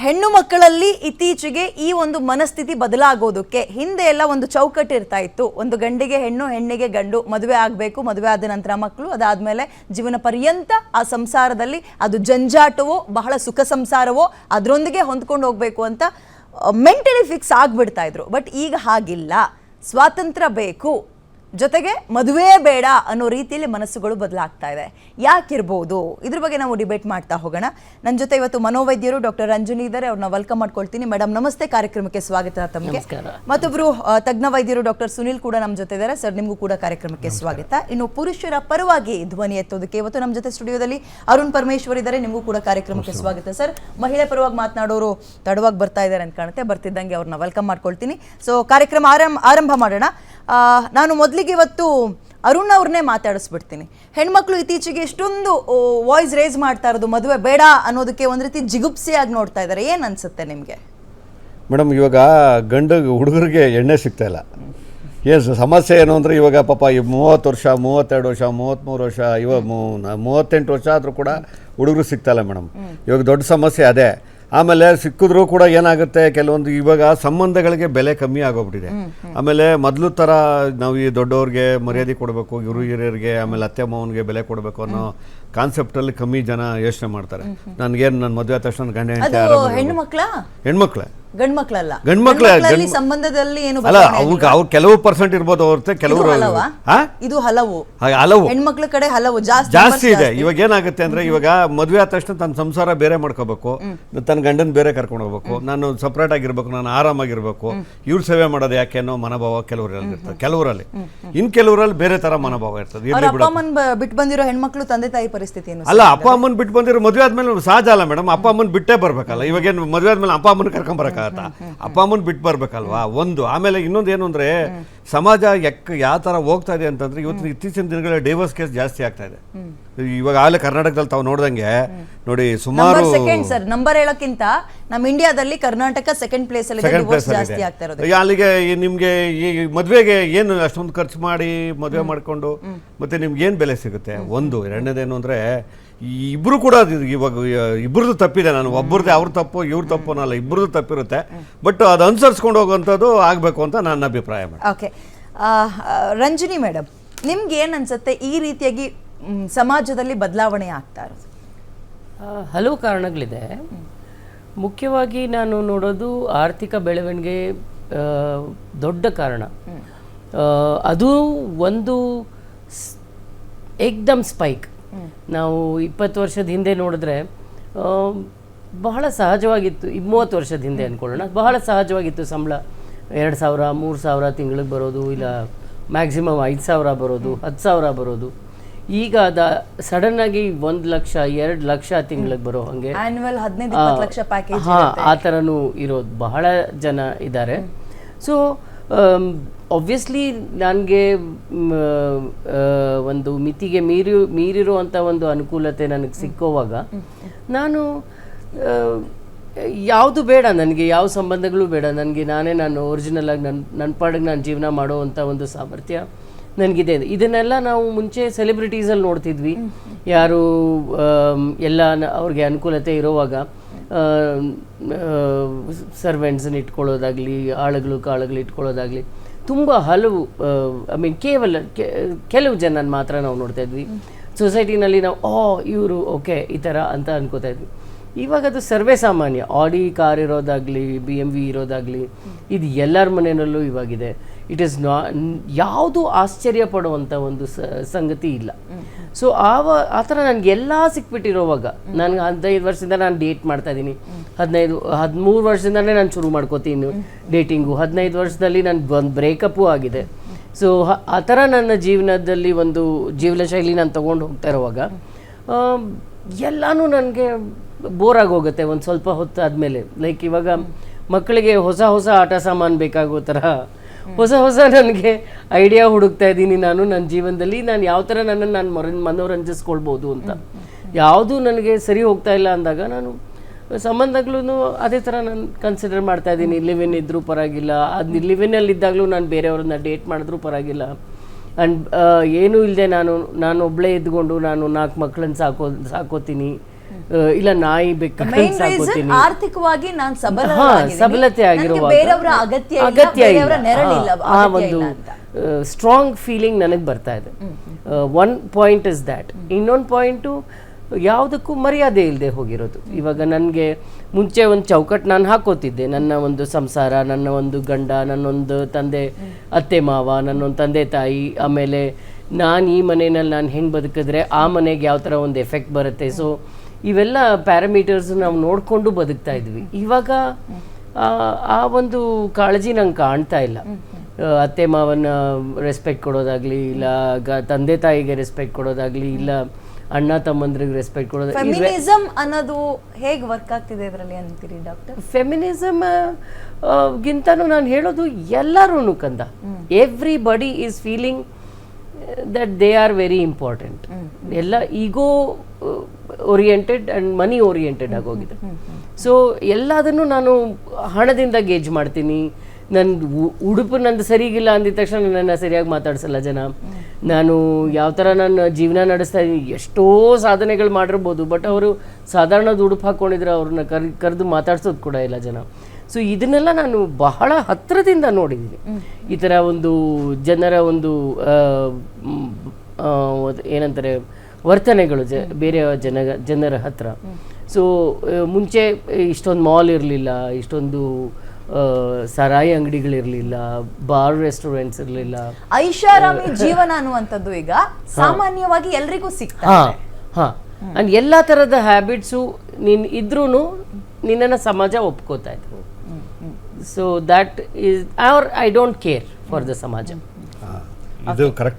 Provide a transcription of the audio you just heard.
ಹೆಣ್ಣು ಮಕ್ಕಳಲ್ಲಿ ಇತ್ತೀಚೆಗೆ ಈ ಒಂದು ಮನಸ್ಥಿತಿ ಬದಲಾಗೋದಕ್ಕೆ ಹಿಂದೆ ಎಲ್ಲ ಒಂದು ಚೌಕಟ್ಟು ಇರ್ತಾ ಇತ್ತು. ಒಂದು ಗಂಡಿಗೆ ಹೆಣ್ಣು, ಹೆಣ್ಣಿಗೆ ಗಂಡು, ಮದುವೆ ಆಗಬೇಕು, ಮದುವೆ ಆದ ನಂತರ ಮಕ್ಕಳು, ಅದಾದ್ಮೇಲೆ ಜೀವನ ಪರ್ಯಂತ ಆ ಸಂಸಾರದಲ್ಲಿ ಅದು ಜಂಜಾಟವೋ ಬಹಳ ಸುಖ ಸಂಸಾರವೋ ಅದರೊಂದಿಗೆ ಹೊಂದ್ಕೊಂಡು ಹೋಗಬೇಕು ಅಂತ ಮೆಂಟಲಿ ಫಿಕ್ಸ್ ಆಗಿಬಿಡ್ತಾ ಇದ್ರು. ಬಟ್ ಈಗ ಹಾಗಿಲ್ಲ. ಸ್ವಾತಂತ್ರ್ಯ ಬೇಕು, ಜೊತೆಗೆ ಮದುವೆ ಬೇಡ ಅನ್ನೋ ರೀತಿಯಲ್ಲಿ ಮನಸ್ಸುಗಳು ಬದಲಾಗ್ತಾ ಇದೆ. ಯಾಕಿರ್ಬೋದು? ಇದ್ರ ಬಗ್ಗೆ ನಾವು ಡಿಬೇಟ್ ಮಾಡ್ತಾ ಹೋಗೋಣ. ನನ್ನ ಜೊತೆ ಇವತ್ತು ಮನೋವೈದ್ಯರು ಡಾಕ್ಟರ್ ರಂಜನಿ ಇದ್ದಾರೆ. ಅವ್ರನ್ನ ವೆಲ್ಕಮ್ ಮಾಡ್ಕೊಳ್ತೀನಿ. ಮೇಡಮ್ ನಮಸ್ತೆ, ಕಾರ್ಯಕ್ರಮಕ್ಕೆ ಸ್ವಾಗತ ತಮಗೆ. ಮತ್ತೊಬ್ರು ತಜ್ಞ ವೈದ್ಯರು ಡಾಕ್ಟರ್ ಸುನಿಲ್ ಕೂಡ ನಮ್ಮ ಜೊತೆ ಇದ್ದಾರೆ. ಸರ್, ನಿಮಗೂ ಕೂಡ ಕಾರ್ಯಕ್ರಮಕ್ಕೆ ಸ್ವಾಗತ. ಇನ್ನು ಪುರುಷರ ಪರವಾಗಿ ಧ್ವನಿ ಎತ್ತೋದಕ್ಕೆ ಇವತ್ತು ನಮ್ಮ ಜೊತೆ ಸ್ಟುಡಿಯೋದಲ್ಲಿ ಅರುಣ್ ಪರಮೇಶ್ವರ್ ಇದ್ದಾರೆ. ನಿಮಗೂ ಕೂಡ ಕಾರ್ಯಕ್ರಮಕ್ಕೆ ಸ್ವಾಗತ ಸರ್. ಮಹಿಳೆ ಪರವಾಗಿ ಮಾತನಾಡೋರು ತಡವಾಗಿ ಬರ್ತಾ ಇದ್ದಾರೆ ಅಂತ ಕಾಣುತ್ತೆ. ಬರ್ತಿದ್ದಂಗೆ ಅವ್ರನ್ನ ವೆಲ್ಕಮ್ ಮಾಡ್ಕೊಳ್ತೀನಿ. ಸೊ ಕಾರ್ಯಕ್ರಮ ಆರಂಭ ಮಾಡೋಣ. ನಾನು ಮೊದಲಿಗೆ ಇವತ್ತು ಅರುಣ್ ಅವ್ರನ್ನೇ ಮಾತಾಡಿಸ್ಬಿಡ್ತೀನಿ. ಹೆಣ್ಮಕ್ಳು ಇತ್ತೀಚೆಗೆ ಎಷ್ಟೊಂದು ವಾಯ್ಸ್ ರೇಸ್ ಮಾಡ್ತಾ ಇರೋದು ಮದುವೆ ಬೇಡ ಅನ್ನೋದಕ್ಕೆ ಒಂದು ರೀತಿ ಜಿಗುಪ್ಸೆಯಾಗಿ ನೋಡ್ತಾ ಇದ್ದಾರೆ. ಏನು ಅನ್ಸುತ್ತೆ ನಿಮಗೆ? ಮೇಡಮ್, ಇವಾಗ ಹುಡುಗರಿಗೆ ಎಣ್ಣೆ ಸಿಗ್ತಾ ಇಲ್ಲ. ಏನು ಸಮಸ್ಯೆ ಏನು ಅಂದರೆ ಇವಾಗ ಪಾಪ 30 ವರ್ಷ, 32 ವರ್ಷ, 33 ವರ್ಷ, ಇವಾಗ 38 ವರ್ಷ ಆದರೂ ಕೂಡ ಹುಡುಗರು ಸಿಗ್ತಾಯಿಲ್ಲ ಮೇಡಮ್. ಇವಾಗ ದೊಡ್ಡ ಸಮಸ್ಯೆ ಅದೇ. ಆಮೇಲೆ ಸಿಕ್ಕಿದ್ರೂ ಕೂಡ ಏನಾಗುತ್ತೆ, ಕೆಲವೊಂದು ಇವಾಗ ಸಂಬಂಧಗಳಿಗೆ ಬೆಲೆ ಕಮ್ಮಿ ಆಗೋಗ್ಬಿಟ್ಟಿದೆ. ಆಮೇಲೆ ಮೊದಲು ಥರ ನಾವು ಈ ದೊಡ್ಡವ್ರಿಗೆ ಮರ್ಯಾದೆ ಕೊಡಬೇಕು, ಹಿರಿಯರಿಗೆ, ಆಮೇಲೆ ಅತ್ತೆ ಮಾವನಿಗೆ ಬೆಲೆ ಕೊಡಬೇಕು ಅನ್ನೋ ಕಾನ್ಸೆಪ್ಟಲ್ಲಿ ಕಮ್ಮಿ ಜನ ಯೋಚನೆ ಮಾಡ್ತಾರೆ. ನನಗೇನು ನನ್ನ ಮದುವೆ ಆದ ತಕ್ಷಣ ಗಂಡ ಹೆಣ್ಮಕ್ಳೇ ಗಂಡ್ ಮಕ್ಕಳಲ್ಲ, ಸಂಬಂಧದಲ್ಲಿ ಏನು ಅಲ್ಲ. ಅವ್ರು ಕೆಲವು ಪರ್ಸೆಂಟ್ ಇರ್ಬೋದು ಹೊರತು ಕೆಲವರು ಇದು ಹಲವು ಹೆಣ್ಮಕ್ಳ ಕಡೆ ಹಲವು ಜಾಸ್ತಿ ಇದೆ. ಇವಾಗ ಏನಾಗುತ್ತೆ ಅಂದ್ರೆ, ಇವಾಗ ಮದುವೆ ಆದ ತಕ್ಷಣ ತನ್ನ ಸಂಸಾರ ಬೇರೆ ಮಾಡ್ಕೋಬೇಕು, ತನ್ನ ಗಂಡನ ಬೇರೆ ಕರ್ಕೊಂಡು ಹೋಗ್ಬೇಕು, ನಾನು ಸಪ್ರೇಟ್ ಆಗಿರ್ಬೇಕು, ನಾನು ಆರಾಮಾಗಿರ್ಬೇಕು, ಇವ್ರ ಸೇವೆ ಮಾಡೋದು ಯಾಕೆ ಅನ್ನೋ ಮನೋಭಾವ ಕೆಲವರಲ್ಲಿ ಇರ್ತದೆ. ಕೆಲವರಲ್ಲಿ ಇನ್ ಕೆಲವರಲ್ಲಿ ಬೇರೆ ತರ ಮನೋಭಾವ ಇರ್ತದೆ. ಅಪ್ಪ ಅಮ್ಮನ್ ಬಿಟ್ಟು ಬಂದಿರೋ ಹೆಣ್ಮಕ್ಳು ತಂದೆ ತಾಯಿ ಪರಿಸ್ಥಿತಿ ಅಲ್ಲ, ಅಪ್ಪ ಅಮ್ಮನ್ ಬಿಟ್ಟು ಬಂದಿರೋ ಮದುವೆ ಆದ್ಮೇಲೆ ಸಹಜ ಅಲ್ಲ ಮೇಡಮ್. ಅಪ್ಪ ಅಮ್ಮನ್ ಬಿಟ್ಟೇ ಬರ್ಬೇಕಲ್ಲ. ಇವಾಗ ಏನು ಮದುವೆ ಆದ್ಮೇಲೆ ಅಪ್ಪ ಅಮ್ಮನ್ ಕರ್ಕೊಂಡ್ ಬರಕ ಅಪ್ಪ ಅಮ್ಮನ್ ಬಿಟ್ಟು ಬರ್ಬೇಕಲ್ವಾ ಒಂದು. ಆಮೇಲೆ ಇನ್ನೊಂದು ಏನು ಅಂದ್ರೆ, ಸಮಾಜ ಯಾವ ತರ ಹೋಗ್ತಾ ಇದೆ ಅಂತಂದ್ರೆ, ಇವತ್ತು ಇತ್ತೀಚಿನ ದಿನಗಳಲ್ಲಿ ಡೈವರ್ಸ್ ಕೇಸ್ ಜಾಸ್ತಿ ಆಗ್ತಾ ಇದೆ. ಇವಾಗ ಆಗಲೇ ಕರ್ನಾಟಕದಲ್ಲಿ ತಾವು ನೋಡ್ದಂಗೆ ನೋಡಿ, ಸುಮಾರು ನಂಬರ್ ಹೇಳೋಕ್ಕಿಂತ ನಮ್ಮ ಇಂಡಿಯಾದಲ್ಲಿ ಕರ್ನಾಟಕ ಸೆಕೆಂಡ್ ಪ್ಲೇಸ್ ಅಲ್ಲಿ. ಅಲ್ಲಿಗೆ ನಿಮ್ಗೆ ಈ ಮದ್ವೆಗೆ ಏನು ಅಷ್ಟೊಂದು ಖರ್ಚು ಮಾಡಿ ಮದುವೆ ಮಾಡ್ಕೊಂಡು ಮತ್ತೆ ನಿಮ್ಗೆ ಏನ್ ಬೆಲೆ ಸಿಗುತ್ತೆ? ಒಂದು. ಎರಡನೇದೇನು ಅಂದ್ರೆ, ಇಬ್ರು ಕೂಡ ಇವಾಗ ಇಬ್ರದ್ದು ತಪ್ಪಿದೆ. ನಾನು ಒಬ್ಬರದೇ ಅವ್ರ ತಪ್ಪು ಇವ್ರ ತಪ್ಪು ಅನ್ನಲ್ಲ, ಇಬ್ರದ್ದು ತಪ್ಪಿರುತ್ತೆ. ಬಟ್ ಅದು ಅನುಸರಿಸ್ಕೊಂಡು ಹೋಗುವಂಥದ್ದು ಆಗಬೇಕು ಅಂತ ನನ್ನ ಅಭಿಪ್ರಾಯ. ಓಕೆ, ರಂಜನಿ ಮೇಡಮ್, ನಿಮ್ಗೆ ಏನು ಅನ್ಸುತ್ತೆ ಈ ರೀತಿಯಾಗಿ ಸಮಾಜದಲ್ಲಿ ಬದಲಾವಣೆ ಆಗ್ತಾ ಇರೋದು? ಹಲವು ಕಾರಣಗಳಿದೆ. ಮುಖ್ಯವಾಗಿ ನಾನು ನೋಡೋದು ಆರ್ಥಿಕ ಬೆಳವಣಿಗೆ ದೊಡ್ಡ ಕಾರಣ. ಅದು ಒಂದು ಏಕ್ದಮ್ ಸ್ಪೈಕ್. ನಾವು 20 ವರ್ಷದ ಹಿಂದೆ ನೋಡಿದ್ರೆ ಬಹಳ ಸಹಜವಾಗಿತ್ತು. 30 ವರ್ಷದ ಹಿಂದೆ ಅಂದ್ಕೊಳ್ಳೋಣ, ಬಹಳ ಸಹಜವಾಗಿತ್ತು. ಸಂಬಳ 2,000 3,000 ತಿಂಗಳಿಗೆ ಬರೋದು, ಇಲ್ಲ ಮ್ಯಾಕ್ಸಿಮಮ್ 5,000 ಬರೋದು, 10,000 ಬರೋದು. ಈಗ ಸಡನ್ ಆಗಿ 1 ಲಕ್ಷ 2 ಲಕ್ಷ ತಿಂಗಳಿಗೆ ಬರೋ ಹಂಗೆ ಆ ಥರನೂ ಇರೋದು ಬಹಳ ಜನ ಇದ್ದಾರೆ. ಸೊ ಆಬ್ವಿಯಸ್ಲಿ ನನಗೆ ಒಂದು ಮಿತಿಗೆ ಮೀರಿರುವಂಥ ಒಂದು ಅನುಕೂಲತೆ ನನಗೆ ಸಿಕ್ಕೋವಾಗ ನಾನು ಯಾವುದು ಬೇಡ, ನನಗೆ ಯಾವ ಸಂಬಂಧಗಳು ಬೇಡ, ನನಗೆ ನಾನು ಒರಿಜಿನಲ್ ಆಗಿ ನನ್ನ ಪಾಡಿಗೆ ನಾನು ಜೀವನ ಮಾಡೋವಂಥ ಒಂದು ಸಾಮರ್ಥ್ಯ ನನಗಿದೆ. ಇದನ್ನೆಲ್ಲ ನಾವು ಮುಂಚೆ ಸೆಲೆಬ್ರಿಟೀಸಲ್ಲಿ ನೋಡ್ತಿದ್ವಿ. ಯಾರು ಎಲ್ಲ ಅವ್ರಿಗೆ ಅನುಕೂಲತೆ ಇರೋವಾಗ ಸರ್ವೆಂಟ್ಸನ್ನ ಇಟ್ಕೊಳ್ಳೋದಾಗಲಿ, ಕಾಳುಗಳು ಇಟ್ಕೊಳ್ಳೋದಾಗಲಿ, ತುಂಬ ಹಲವು ಕೇವಲ ಕೆಲವು ಜನ ಮಾತ್ರ ನಾವು ನೋಡ್ತಾ ಇದ್ವಿ. ಸೊಸೈಟಿನಲ್ಲಿ ನಾವು ಇವರು ಓಕೆ ಈ ಥರ ಅಂತ ಅನ್ಕೋತಾ ಇದ್ವಿ. ಇವಾಗ ಅದು ಸರ್ವೇ ಸಾಮಾನ್ಯ. ಆಡಿ ಕಾರ್ ಇರೋದಾಗಲಿ, BMW ಇರೋದಾಗಲಿ, ಇದು ಎಲ್ಲರ ಮನೆಯಲ್ಲೂ ಇವಾಗಿದೆ. ಇಟ್ ಈಸ್ ಯಾವುದು ಆಶ್ಚರ್ಯ ಪಡುವಂಥ ಒಂದು ಸಂಗತಿ ಇಲ್ಲ. ಸೊ ಆ ಥರ ನನಗೆ ಎಲ್ಲ ಸಿಕ್ಬಿಟ್ಟಿರೋವಾಗ, ನನಗೆ 15 ವರ್ಷದಿಂದ ನಾನು ಡೇಟ್ ಮಾಡ್ತಾ ಇದ್ದೀನಿ. 13 ವರ್ಷದಿಂದಲೇ ನಾನು ಶುರು ಮಾಡ್ಕೋತೀನಿ ಡೇಟಿಂಗು. 15 ವರ್ಷದಲ್ಲಿ ನನ್ನ ಒಂದು ಬ್ರೇಕಪ್ಪು ಆಗಿದೆ. ಸೊ ಆ ಥರ ನನ್ನ ಜೀವನದಲ್ಲಿ ಒಂದು ಜೀವನ ಶೈಲಿ ನಾನು ತೊಗೊಂಡು ಹೋಗ್ತಾ ಇರುವಾಗ ಎಲ್ಲನೂ ನನಗೆ ಬೋರ್ ಆಗೋಗುತ್ತೆ ಒಂದು ಸ್ವಲ್ಪ ಹೊತ್ತು ಆದಮೇಲೆ. ಲೈಕ್ ಇವಾಗ ಮಕ್ಕಳಿಗೆ ಹೊಸ ಆಟ ಸಾಮಾನು ಬೇಕಾಗೋ ಥರ ಹೊಸ ನನಗೆ ಐಡಿಯಾ ಹುಡುಕ್ತಾ ಇದ್ದೀನಿ. ನನ್ನ ಜೀವನದಲ್ಲಿ ನಾನು ಯಾವ ಥರ ನನ್ನನ್ನು ನಾನು ಮನೋರಂಜಿಸ್ಕೊಳ್ಬೋದು ಅಂತ. ಯಾವುದು ನನಗೆ ಸರಿ ಹೋಗ್ತಾ ಇಲ್ಲ ಅಂದಾಗ ನಾನು ಸಂಬಂಧಗಳೂ ಅದೇ ಥರ ನಾನು ಕನ್ಸಿಡರ್ ಮಾಡ್ತಾ ಇದ್ದೀನಿ. ಲಿವಿನ್ ಇದ್ರೂ ಪರವಾಗಿಲ್ಲ, ಅದು ಲಿವಿನಲ್ಲಿದ್ದಾಗಲೂ ನಾನು ಬೇರೆಯವ್ರನ್ನ ಡೇಟ್ ಮಾಡಿದ್ರೂ ಪರವಾಗಿಲ್ಲ. ಆ್ಯಂಡ್ ಏನೂ ಇಲ್ಲದೆ ನಾನು ಒಬ್ಬಳೇ ಇದ್ಕೊಂಡು ನಾನು 4 ಮಕ್ಕಳನ್ನ ಸಾಕೋತೀನಿ. ಇಲ್ಲ ನಾಯಿ ಬೆಕ್ಕ ಮೇನ್ ರೀಸನ್ ಸಾಕೋತೀನಿ. ಆರ್ಥಿಕವಾಗಿ ನಾನು ಸಬಲತೆ ಆಗಿರುವಾಗ ಬೇರೆಯವರ ಅಗತ್ಯ ಇಲ್ಲ, ಅಗತ್ಯ ಬೇರೆಯವರ ಇಲ್ಲ. ನೆರಳಿಲ್ಲ, ಆ ಅಗತ್ಯ ಒಂದು ಇಲ್ಲ ಅಂತ. ಸ್ಟ್ರಾಂಗ್ ಫೀಲಿಂಗ್ ನನಗೆ ಬರ್ತಾ ಇದೆ. One point is that. ಇನ್ನೊಂದು ಪಾಯಿಂಟು ಯಾವುದಕ್ಕೂ ಮರ್ಯಾದೆ ಇಲ್ಲದೆ ಹೋಗಿರೋದು. ಇವಾಗ ನನಗೆ ಮುಂಚೆ ಒಂದು ಚೌಕಟ್ಟು ನಾನು ಹಾಕೋತಿದ್ದೆ, ನನ್ನ ಒಂದು ಸಂಸಾರ, ನನ್ನ ಒಂದು ಗಂಡ, ನನ್ನೊಂದು ತಂದೆ ಅತ್ತೆ ಮಾವ, ನನ್ನೊಂದು ತಂದೆ ತಾಯಿ, ಆಮೇಲೆ ನಾನು ಈ ಮನೆಯಲ್ಲಿ ನಾನು ಹೆಂಗೆ ಬದುಕಿದ್ರೆ ಆ ಮನೆಗೆ ಯಾವ ಥರ ಒಂದು ಎಫೆಕ್ಟ್ ಬರುತ್ತೆ. ಸೊ ಇವೆಲ್ಲ ಪ್ಯಾರಾಮೀಟರ್ಸ್ ನಾವು ನೋಡಿಕೊಂಡು ಬದುಕ್ತಾ ಇದ್ವಿ. ಇವಾಗ ಆ ಒಂದು ಕಾಳಜಿ ನಂಗೆ ಕಾಣ್ತಾ ಇಲ್ಲ. ಅತ್ತೆ ಮಾವನ ರೆಸ್ಪೆಕ್ಟ್ ಕೊಡೋದಾಗ್ಲಿ, ಇಲ್ಲ ತಂದೆ ತಾಯಿಗೆ ರೆಸ್ಪೆಕ್ಟ್ ಕೊಡೋದಾಗ್ಲಿ, ಇಲ್ಲ ಅಣ್ಣ ತಮ್ಮಂದ್ರಿಗೆ ರೆಸ್ಪೆಕ್ಟ್ ಕೊಡೋದು. ಫೆಮಿನಿಸಮ್ ಅನ್ನೋದು ಹೇಗೆ ವರ್ಕ್ ಆಗ್ತಿದೆ ಇದರಲ್ಲಿ ಅಂತೀರಿ ಡಾಕ್ಟರ್? ಫೆಮಿನಿಸಮ್ ಗಿಂತನೂ ನಾನು ಹೇಳೋದು ಎಲ್ಲರೂ ಕಂದ, everybody is feeling that they are very important. ಎಲ್ಲ ಈಗೋ ಓರಿಯೆಂಟೆಡ್ ಆ್ಯಂಡ್ ಮನಿ ಓರಿಯೆಂಟೆಡ್ ಆಗೋಗಿದೆ. ಸೊ ಎಲ್ಲದನ್ನು ನಾನು ಹಣದಿಂದ ಗೇಜ್ ಮಾಡ್ತೀನಿ. ನನ್ನ ಉಡುಪು ನಂದು ಸರಿಗಿಲ್ಲ ಅಂದಿದ ತಕ್ಷಣ ನನ್ನ ಸರಿಯಾಗಿ ಮಾತಾಡ್ಸಲ್ಲ ಜನ. ನಾನು ಯಾವ ಥರ ನನ್ನ ಜೀವನ ನಡೆಸ್ತಾ ಇದ್ದೀನಿ, ಎಷ್ಟೋ ಸಾಧನೆಗಳು ಮಾಡಿರ್ಬೋದು, ಬಟ್ ಅವರು ಸಾಧಾರಣದ ಉಡುಪು ಹಾಕ್ಕೊಂಡಿದ್ರೆ ಅವ್ರನ್ನ ಕರೆದು ಮಾತಾಡ್ಸೋದು ಕೂಡ ಇಲ್ಲ ಜನ. ಸೊ ಇದನ್ನೆಲ್ಲ ನಾನು ಬಹಳ ಹತ್ತಿರದಿಂದ ನೋಡಿದ್ದೀನಿ. ಈ ಥರ ಒಂದು ಜನರ ಒಂದು ಏನಂತಾರೆ ವರ್ತನೆಗಳು ಬೇರೆ ಜನರ ಹತ್ರ. ಸೊ ಮುಂಚೆ ಇಷ್ಟೊಂದು ಮಾಲ್ ಇರಲಿಲ್ಲ, ಇಷ್ಟೊಂದು ಸರಾಯಿ ಅಂಗಡಿಗಳಿರಲಿಲ್ಲ, ಬಾರ್ ರೆಸ್ಟೋರೆಂಟ್ಸ್ ಇರಲಿಲ್ಲ. ಐಷಾರಾಮಿ ಜೀವನ ಅನ್ನುವಂಥದ್ದು ಈಗ ಸಾಮಾನ್ಯವಾಗಿ ಎಲ್ರಿಗೂ ಸಿಗ್ತಾ ಇದೆ. ಅಂಡ್ ಎಲ್ಲ ಥರದ ಹ್ಯಾಬಿಟ್ಸು ನೀನು ಇದ್ರೂ ನಿನ್ನನ್ನು ಸಮಾಜ ಒಪ್ಕೋತಾ ಇತ್ತು. So that is I don't care for the ಸಮಾಜ. ಇದು ಕರೆಕ್ಟ್.